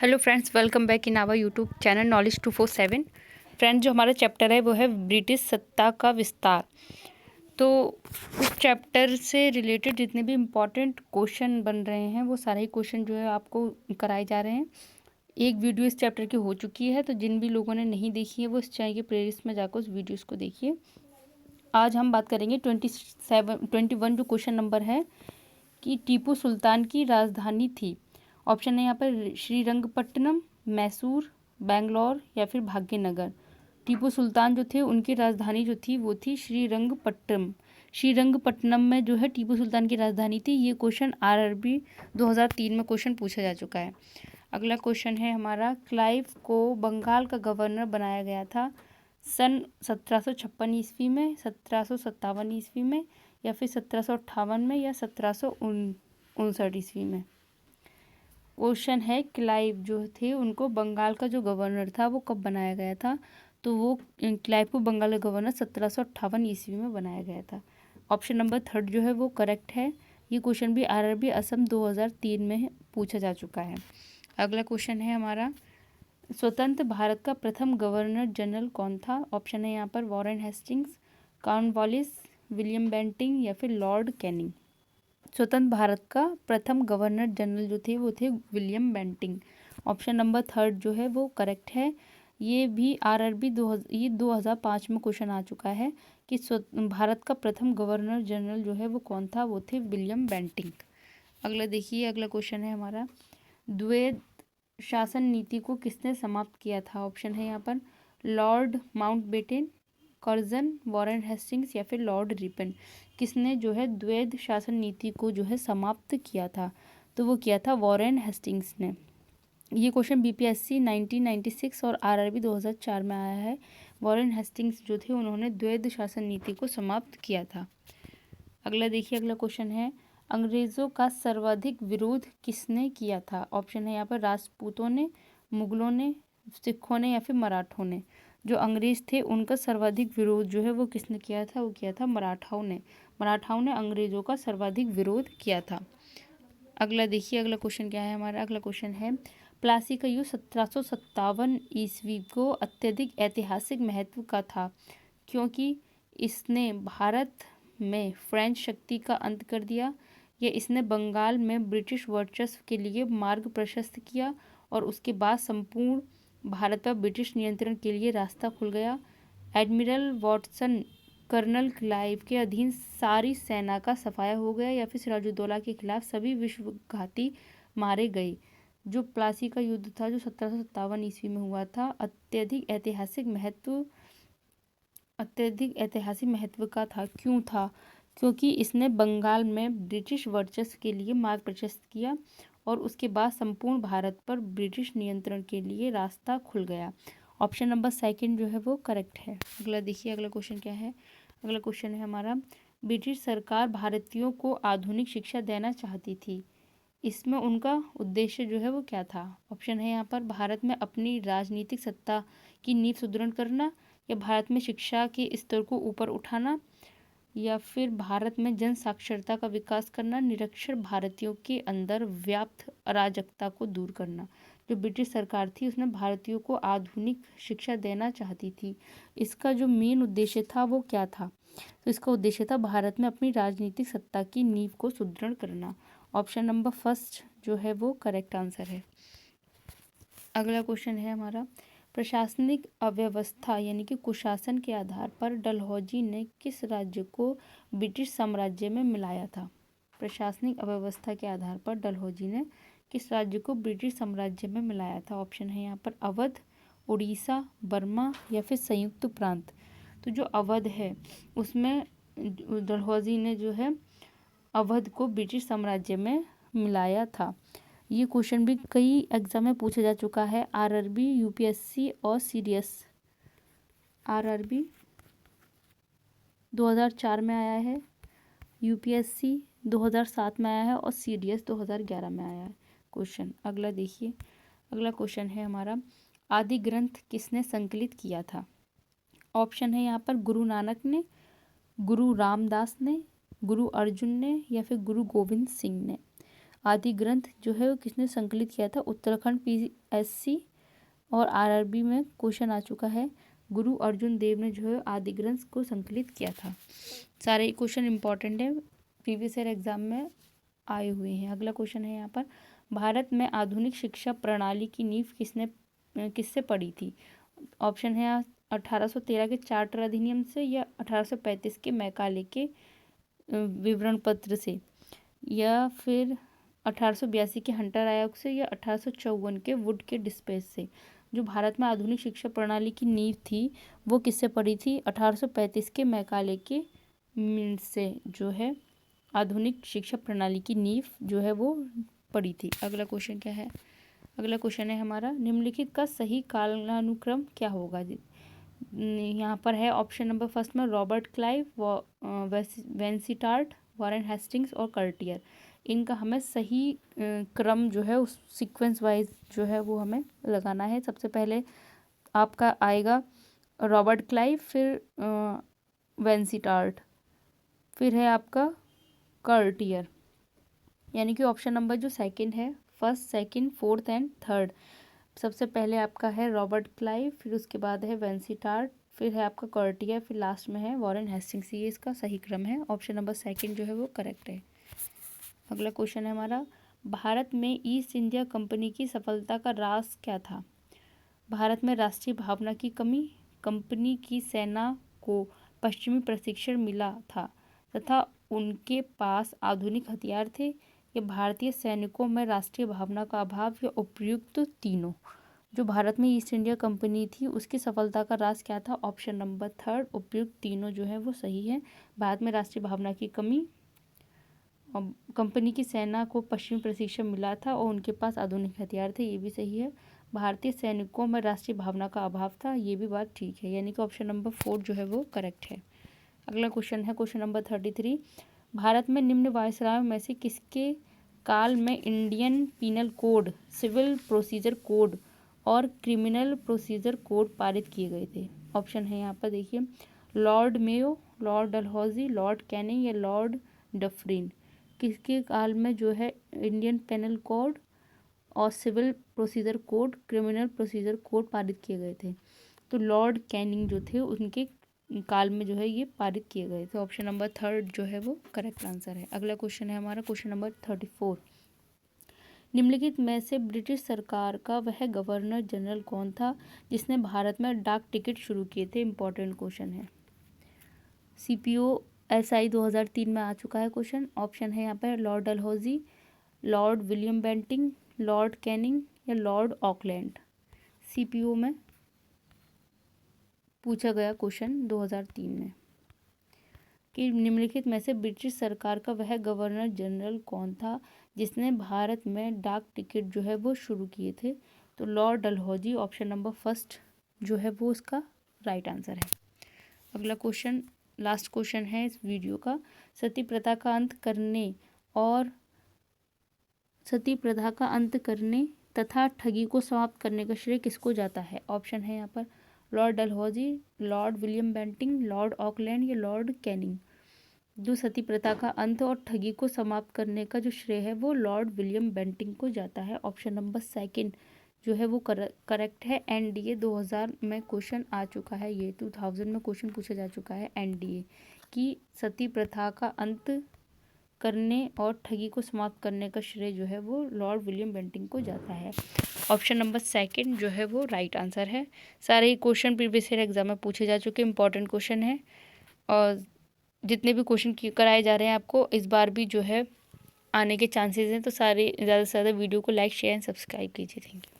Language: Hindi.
Hello friends, welcome back in our YouTube channel knowledge 247। Friends, जो हमारा चैप्टर है वो है ब्रिटिश सत्ता का विस्तार। तो उस चैप्टर से रिलेटेड जितने भी इम्पॉर्टेंट क्वेश्चन बन रहे हैं वो सारे ही क्वेश्चन जो है आपको कराए जा रहे हैं। एक वीडियो इस चैप्टर की हो चुकी है, तो जिन भी लोगों ने नहीं देखी है वो इस चैनल की प्लेलिस्ट में जाकर उस वीडियोज़ को देखिए। आज हम बात करेंगे 21 जो क्वेश्चन नंबर है कि टीपू सुल्तान की राजधानी थी। ऑप्शन है यहाँ पर श्रीरंगपट्टनम, मैसूर, बेंगलोर या फिर भाग्यनगर। टीपू सुल्तान जो थे उनकी राजधानी जो थी वो थी श्रीरंगपट्टनम। श्रीरंगपट्टनम में जो है टीपू सुल्तान की राजधानी थी। ये क्वेश्चन आरआरबी 2003 में क्वेश्चन पूछा जा चुका है। अगला क्वेश्चन है हमारा, क्लाइव को बंगाल का गवर्नर बनाया गया था सन 1756 ईस्वी में, 1757 ईस्वी में या फिर 1758 में या 1759 ईस्वी में। क्वेश्चन है क्लाइव जो थे उनको बंगाल का जो गवर्नर था वो कब बनाया गया था। तो वो क्लाइव को बंगाल का गवर्नर 1758 ईस्वी में बनाया गया था। ऑप्शन नंबर 3 जो है वो करेक्ट है। ये क्वेश्चन भी आरआरबी असम 2003 में पूछा जा चुका है। अगला क्वेश्चन है हमारा, स्वतंत्र भारत का प्रथम गवर्नर जनरल कौन था। ऑप्शन है यहाँ पर Warren Hastings, Cornwallis, William Bentinck या फिर लॉर्ड कैनिंग। स्वतंत्र भारत का प्रथम गवर्नर जनरल जो थे वो थे विलियम बेंटिंग। ऑप्शन नंबर 3 जो है वो करेक्ट है। ये भी आरआरबी 2005 में क्वेश्चन आ चुका है कि भारत का प्रथम गवर्नर जनरल जो है वो कौन था, वो थे विलियम बेंटिंग। अगला देखिए, अगला क्वेश्चन है हमारा, द्वैध शासन नीति को किसने समाप्त किया था। ऑप्शन है यहाँ पर Lord Mountbatten, Curzon, Warren Hastings या फिर लॉर्ड रिपन। किसने जो है द्वैध शासन नीति को जो है समाप्त किया था, तो वो किया था वॉरेन हेस्टिंग्स ने। ये क्वेश्चन बीपीएससी 1996 और आरआरबी 2004 में आया है। वॉरेन हेस्टिंग्स जो थे उन्होंने द्वैध शासन नीति को समाप्त किया था। अगला देखिए, अगला क्वेश्चन है, अंग्रेज़ों का सर्वाधिक विरोध किसने किया था। ऑप्शन है यहाँ पर राजपूतों ने, मुगलों ने, सिखों ने या फिर मराठों ने। जो अंग्रेज़ थे उनका सर्वाधिक विरोध जो है वो किसने किया था, वो किया था मराठाओं ने। मराठाओं ने अंग्रेज़ों का सर्वाधिक विरोध किया था। अगला देखिए, अगला क्वेश्चन क्या है हमारा, अगला क्वेश्चन है, प्लासी का युद्ध 1757 ईस्वी को अत्यधिक ऐतिहासिक महत्व का था क्योंकि इसने भारत में फ्रेंच शक्ति का अंत कर दिया, या इसने बंगाल में ब्रिटिश वर्चस्व के लिए मार्ग प्रशस्त किया और उसके बाद संपूर्ण भारत पर ब्रिटिश नियंत्रण के लिए रास्ता खुल गया। एडमिरल वॉटसन कर्नल क्लाइव के अधीन सारी सेना का सफाया हो गया, या फिर सिराजुद्दौला के खिलाफ सभी विश्वघाती मारे गए। जो प्लासी का युद्ध था जो 1757 ईस्वी में हुआ था, अत्यधिक ऐतिहासिक महत्व का था। क्यों था? क्योंकि इसने बंगाल में ब्रिटिश वर्चस्व के लिए मार्ग प्रशस्त किया और उसके बाद संपूर्ण भारत पर ब्रिटिश नियंत्रण के लिए रास्ता खुल गया। ऑप्शन नंबर 2 जो है वो करेक्ट है। अगला देखिए, अगला क्वेश्चन क्या है, अगला क्वेश्चन है हमारा, ब्रिटिश सरकार भारतीयों को आधुनिक शिक्षा देना चाहती थी, इसमें उनका उद्देश्य जो है वो क्या था। ऑप्शन है यहाँ पर भारत में अपनी राजनीतिक सत्ता की नींव सुदृढ़ करना, या भारत में शिक्षा के स्तर को ऊपर उठाना, या फिर भारत में जन साक्षरता का विकास करना, निरक्षर भारतीयों के अंदर व्याप्त अराजकता को दूर करना। जो ब्रिटिश सरकार थी उसने भारतीयों को आधुनिक शिक्षा देना चाहती थी। इसका जो मेन उद्देश्य था वो क्या था, तो इसका उद्देश्य था भारत में अपनी राजनीतिक सत्ता की नींव को सुदृढ़ करना। ऑप्शन नंबर 1 जो है वो करेक्ट आंसर है। अगला क्वेश्चन है हमारा, प्रशासनिक अव्यवस्था यानी कि कुशासन के आधार पर डलहौजी ने किस राज्य को ब्रिटिश साम्राज्य में मिलाया था। प्रशासनिक अव्यवस्था के आधार पर डलहौजी ने किस राज्य को ब्रिटिश साम्राज्य में मिलाया था। ऑप्शन है यहाँ पर अवध, उड़ीसा, बर्मा या फिर संयुक्त प्रांत। तो जो अवध है उसमें डलहौजी ने जो है अवध को ब्रिटिश साम्राज्य में मिलाया था। ये क्वेश्चन भी कई एग्जाम में पूछा जा चुका है, आरआरबी, यूपीएससी और सीडीएस। आरआरबी 2004 में आया है, यूपीएससी 2007 में आया है और सीडीएस 2011 में आया है क्वेश्चन। अगला देखिए, अगला क्वेश्चन है हमारा, आदि ग्रंथ किसने संकलित किया था। ऑप्शन है यहाँ पर गुरु नानक ने, गुरु रामदास ने, गुरु अर्जुन ने या फिर गुरु गोविंद सिंह ने। आदि ग्रंथ जो है वो किसने संकलित किया था? उत्तराखंड PSC और RRB में क्वेश्चन आ चुका है। गुरु अर्जुन देव ने जो है आदि ग्रंथ को संकलित किया था। सारे क्वेश्चन इंपॉर्टेंट है, प्रीवियस ईयर एग्जाम में आए हुए हैं। अगला क्वेश्चन है यहाँ पर, भारत में आधुनिक शिक्षा प्रणाली की नींव किससे पड़ी थी? ऑप्शन है 1813 के चार्टर अधिनियम से, या 1835 के मैकाले के विवरण पत्र से, या फिर 1882 के हंटर आयोग से, या 1854 के वुड के डिस्पेच से। जो भारत में आधुनिक शिक्षा प्रणाली की नींव थी वो किससे पड़ी थी? 1835 के मैकाले के मिनट से जो है आधुनिक शिक्षा प्रणाली की नींव जो है वो पड़ी थी। अगला क्वेश्चन क्या है? अगला क्वेश्चन है हमारा, निम्नलिखित का सही कालानुक्रम क्या होगा? यहाँ पर है ऑप्शन नंबर फर्स्ट में रॉबर्ट क्लाइव, वेंसिटार्ट, वॉरेन हेस्टिंग्स और कर्टियर। इनका हमें सही क्रम जो है उस सीक्वेंस वाइज जो है वो हमें लगाना है। सबसे पहले आपका आएगा रॉबर्ट क्लाइव, फिर वेंसिटार्ट, फिर है आपका कर्टियर, यानी कि ऑप्शन नंबर जो सेकंड है, first, second, fourth and third. सबसे पहले आपका है रॉबर्ट क्लाइव, फिर उसके बाद है वेंसिटार्ट, फिर है आपका कर्टियर, फिर लास्ट में है वॉरेन हेस्टिंग्स। ये इसका सही क्रम है। ऑप्शन नंबर सेकंड जो है वो करेक्ट है। अगला क्वेश्चन है हमारा, भारत में ईस्ट इंडिया कंपनी की सफलता का राज क्या था? भारत में राष्ट्रीय भावना की कमी, कंपनी की सेना को पश्चिमी प्रशिक्षण मिला था तथा उनके पास आधुनिक हथियार थे, या भारतीय सैनिकों में राष्ट्रीय भावना का अभाव, या उपयुक्त तीनों। जो भारत में ईस्ट इंडिया कंपनी थी उसकी सफलता का राज क्या था? ऑप्शन नंबर थर्ड, उपयुक्त तीनों जो है वो सही है। भारत में राष्ट्रीय भावना की कमी, कंपनी की सेना को पश्चिमी प्रशिक्षण मिला था और उनके पास आधुनिक हथियार थे, ये भी सही है। भारतीय सैनिकों में राष्ट्रीय भावना का अभाव था, ये भी बात ठीक है, यानी कि ऑप्शन नंबर 4 जो है वो करेक्ट है। अगला क्वेश्चन है क्वेश्चन नंबर 33, भारत में निम्न वायसरायों में से किसके काल में Indian penal code, civil procedure code और क्रिमिनल प्रोसीजर कोड पारित किए गए थे? ऑप्शन है यहाँ पर देखिए, Lord Mayo, Lord Dalhousie, Lord Canning या लॉर्ड डफरिन। किसके काल में जो है इंडियन पेनल कोड और civil procedure code, criminal procedure code पारित किए गए थे? तो लॉर्ड कैनिंग जो थे उनके काल में जो है ये पारित किए गए थे। ऑप्शन नंबर थर्ड जो है वो करेक्ट आंसर है। अगला क्वेश्चन है हमारा क्वेश्चन नंबर 34, निम्नलिखित में से ब्रिटिश सरकार का वह गवर्नर जनरल कौन था जिसने भारत में डाक टिकट शुरू किए थे? इंपॉर्टेंट क्वेश्चन है। CPO/SI 2003 में आ चुका है क्वेश्चन। ऑप्शन है यहाँ पर Lord Dalhousie, Lord William Bentinck, Lord Canning या लॉर्ड ऑकलैंड। CPO में पूछा गया क्वेश्चन 2003 में कि निम्नलिखित में से ब्रिटिश सरकार का वह गवर्नर जनरल कौन था जिसने भारत में डाक टिकट जो है वो शुरू किए थे? तो Lord Dalhousie, option number first जो है वो उसका राइट आंसर है। अगला क्वेश्चन, लास्ट क्वेश्चन है इस वीडियो का, सती प्रथा का अंत करने तथा ठगी को समाप्त करने का श्रेय किसको जाता है? ऑप्शन है यहाँ पर Lord Dalhousie, Lord William Bentinck, Lord Auckland या लॉर्ड कैनिंग। जो सती प्रथा का अंत और ठगी को समाप्त करने का जो श्रेय है वो लॉर्ड विलियम बेंटिंग को जाता है। ऑप्शन नंबर सेकंड जो है वो करेक्ट है। NDA 2000 में क्वेश्चन आ चुका है, ये 2000 में क्वेश्चन पूछा जा चुका है NDA कि सती प्रथा का अंत करने और ठगी को समाप्त करने का श्रेय जो है वो लॉर्ड विलियम बेंटिंग को जाता है। ऑप्शन नंबर सेकंड जो है वो राइट आंसर है। सारे ही क्वेश्चन प्रीवियस ईयर एग्जाम में पूछे जा चुके इंपॉर्टेंट क्वेश्चन है, और जितने भी क्वेश्चन कराए जा रहे हैं आपको इस बार भी जो है आने के चांसेस हैं। तो सारे ज़्यादा से ज़्यादा वीडियो को लाइक, शेयर एंड सब्सक्राइब कीजिए। Thank you.